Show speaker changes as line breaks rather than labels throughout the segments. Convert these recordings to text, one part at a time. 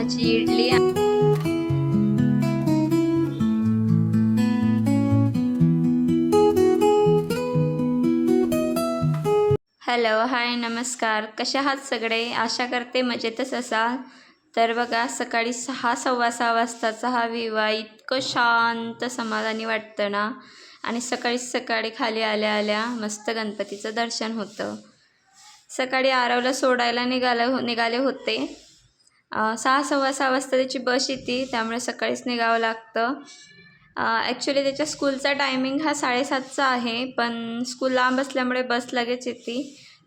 ब्रह्माची idli. Hello, हाय, नमस्कार. कशा आहात सगळे? आशा करते मजेतच असाल. तर बघा, सकाळी 6, सव्वा 6 वाजताचा हा व्ह्यू आहे. इतकं शांत समाधानी वाटतं ना. आणि सकाळी खाली आल्या आल्या मस्त गणपतीचं दर्शन होतं. सकाळी आरवला सोडायला निघाले होते. 6, सव्वा 6 वाजता त्याची बस येते, त्यामुळे सकाळीच निघावं लागतं. ॲक्च्युली त्याच्या स्कूलचा टायमिंग हा 7:30चा आहे, पण स्कूल लांब असल्यामुळे बस लगेच येते.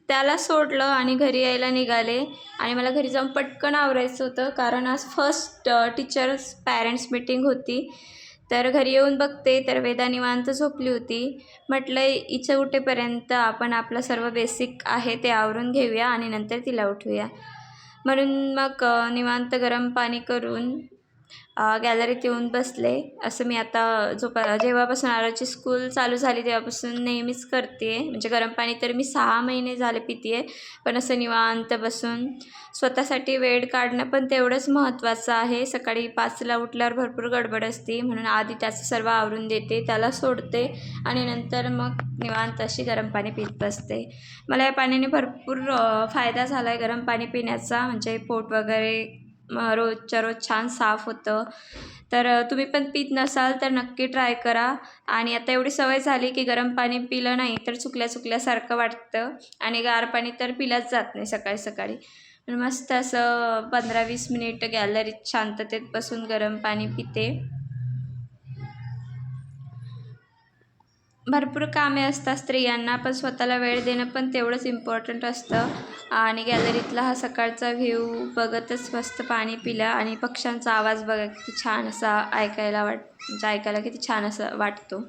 त्याला सोडलं आणि घरी यायला निघाले. आणि मला घरी जाऊन पटकन आवरायचं होतं, कारण आज फर्स्ट टीचर्स पॅरेंट्स मीटिंग होती. तर घरी येऊन बघते तर वेदा निवांत झोपली होती. म्हटलं हिचं उठेपर्यंत आपण आपलं सर्व बेसिक आहे ते आवरून घेऊया आणि नंतर तिला उठवूया. म्हणून मग निवांत गरम पाणी करून गॅलरीत येऊन बसले. असं मी आता जेव्हापासून आरवची स्कूल चालू झाली तेव्हापासून नेहमीच करते आहे. म्हणजे गरम पाणी तर मी 6 महिने झाले पिते आहे, पण असं निवांत बसून स्वतःसाठी वेळ काढणं पण तेवढंच महत्त्वाचं आहे. सकाळी 5ला उठल्यावर भरपूर गडबड असते, म्हणून आधी त्याचं सर्व आवरून देते, त्याला सोडते आणि नंतर मग निवांत अशी गरम पाणी पीत बसते. मला या पाण्याने भरपूर फायदा झाला आहे गरम पाणी पिण्याचा. म्हणजे पोट वगैरे रोजच्या रोज छान साफ होतं. तर तुम्ही पण पीत नसाल तर नक्की ट्राय करा. आणि आता एवढी सवय झाली की गरम पाणी पिलं नाही तर चुकल्यासारखं वाटतं, आणि गार पाणी तर पिलंच जात नाही सकाळी सकाळी. मस्त असं 15-20 मिनिट गॅलरीत शांततेत बसून गरम पाणी पिते. भरपूर कामे असतात स्त्रियांना, पण स्वतःला वेळ देणं पण तेवढंच इम्पॉर्टंट असतं. आणि गॅलरीतला हा सकाळचा व्ह्यू बघतच मस्त पाणी पिलं. आणि पक्ष्यांचा आवाज बघा किती छान असा ऐकायला किती छान असं वाटतो.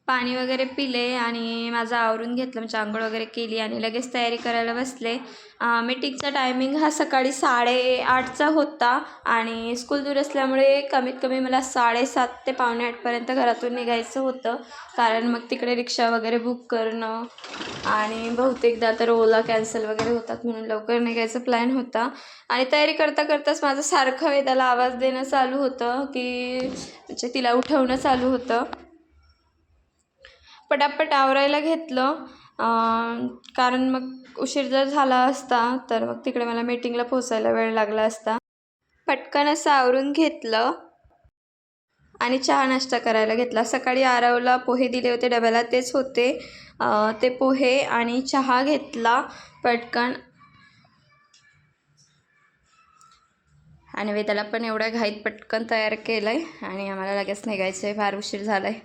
पाणी वगैरे पिले आणि माझं आवरून घेतलं, म्हणजे अंघोळ वगैरे केली आणि लगेच तयारी करायला बसले. मीटिंगचा टायमिंग हा सकाळी 8:30चा होता आणि स्कूल दूर असल्यामुळे कमीत कमी मला 7:30 ते पावणे 8पर्यंत घरातून निघायचं होतं. कारण मग तिकडे रिक्षा वगैरे बुक करणं आणि बहुतेकदा तर ओला कॅन्सल वगैरे होतात, म्हणून लवकर निघायचा प्लॅन होता. आणि तयारी करताच माझं सारखं वेदाला आवाज देणं चालू होतं, की म्हणजे तिला उठवणं चालू होतं. पटापट आवरायला घेतलं, कारण मग उशीर जर झाला असता तर मग तिकडे मला मीटिंगला पोचायला वेळ लागला असता. पटकन असं आवरून घेतलं आणि चहा नाश्ता करायला घेतला. सकाळी आरवला पोहे दिले होते डब्याला, तेच होते. ते पोहे आणि चहा घेतला पटकन. आणि वेदाला पण एवढ्या घाईत पटकन तयार केलं आहे आणि आम्हाला लगेच निघायचं आहे, फार उशीर झाला आहे.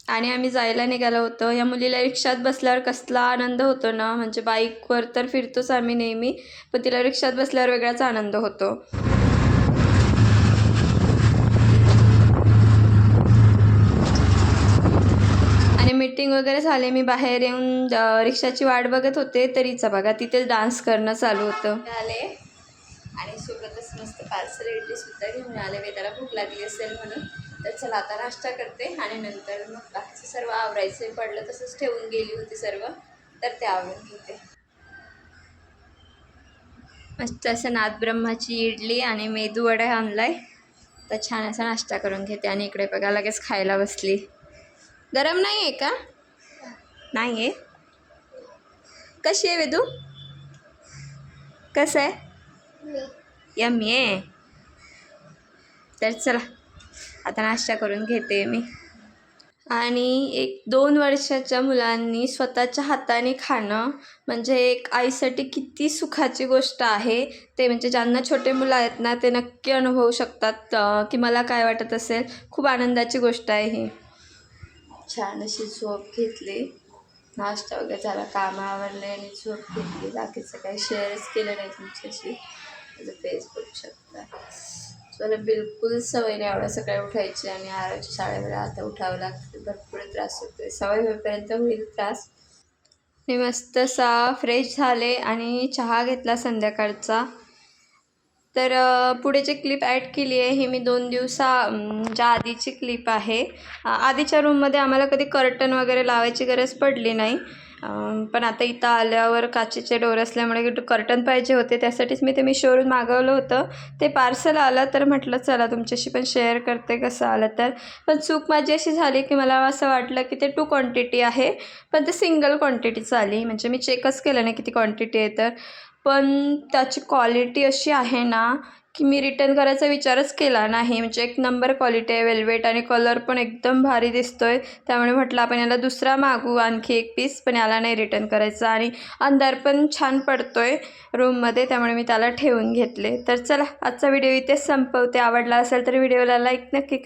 आणि आम्ही जायला निघालो होतो. या मुलीला रिक्षात बसल्यावर कसला आनंद होतो ना, म्हणजे बाईकवर तर फिरतोच आम्ही नेहमी, पण तिला रिक्षात बसल्यावर वेगळाच आनंद होतो. आणि मीटिंग वगैरे झाले, मी बाहेर येऊन रिक्षाची वाट बघत होते, तरीच बघा तिथेच डान्स करणं चालू होतं. आले आणि सोबतच मस्त पार्सल इडलीसुद्धा घेऊन आले. वेदाला भूक लागली असेल म्हणून. तर चला आता नाश्ता करते आणि नंतर मग बाकीचं सर्व आवरायचं पडलं, तसंच ठेवून गेली होती सर्व, तर ते आवरून घेते. मस्त असं नादब्रह्माची इडली आणि मेदू वडा आणलाय, तर छान असा नाश्ता करून घेते. आणि इकडे बघा लगेच खायला बसली. गरम नाही आहे का? नाही आहे. कशी आहे वेदू? कसं आहे? यम्मी आहे. तर चला आता नाश्ता करून घेते मी. आणि 1-2 वर्षाच्या मुलांनी स्वतःच्या हाताने खाणं म्हणजे एक आईसाठी किती सुखाची गोष्ट आहे. ते म्हणजे ज्यांना छोटे मुलं आहेत ना, ते नक्की अनुभवू शकतात की मला काय वाटत असेल. खूप आनंदाची गोष्ट आहे ही. छान अशी झोप घेतली, नाश्ता वगैरे झाला, कामं आवरले आणि झोप घेतली. बाकीचं काही शेअरच केलं नाही तुमच्याशी, माझं फेस बघू शकता. मला बिलकुल सवय नाही एवढं सकाळी उठायची, आणि आरवच्या शाळेवर आता उठावं लागतं, भरपूर त्रास होतो. सवय होईपर्यंत होईल त्रास. मी मस्त फ्रेश झाले आणि चहा घेतला संध्याकाळचा. तर पुढे जे क्लिप ॲड केली आहे ही मी 2 दिवसाच्या आधीची क्लिप आहे. आधीच्या रूममध्ये आम्हाला कधी कर्टन वगैरे लावायची गरज पडली नाही. पण आता इथं आल्यावर काचेचे डोर असल्यामुळे कर्टन पाहिजे होते, त्यासाठीच मी ते Meeshoवरून मागवलं होतं. ते पार्सल आलं तर म्हटलं चला तुमच्याशी पण शेअर करते कसं आलं तर. पण चूक माझी अशी झाली की मला असं वाटलं की ते 2 क्वांटिटी आहे, पण ते सिंगल क्वांटिटीच आली. म्हणजे मी चेकच केलं नाही किती क्वांटिटी आहे तर. पण त्याची क्वालिटी अशी आहे ना की मी रिटर्न करायचा विचारच केला नाही. म्हणजे एक नंबर क्वालिटी आहे वेल्वेट आणि कलर पण एकदम भारी दिसतोय. त्यामुळे म्हटलं आपण याला दुसरा मागवू आणखी एक पीस, पण याला नाही रिटर्न करायचा आणि अंधार पण छान पडतोय रूममध्ये, त्यामुळे मी त्याला ठेवून घेतले. तर चला आजचा व्हिडिओ इथेच संपवते. आवडला असेल तर व्हिडिओला लाईक नक्की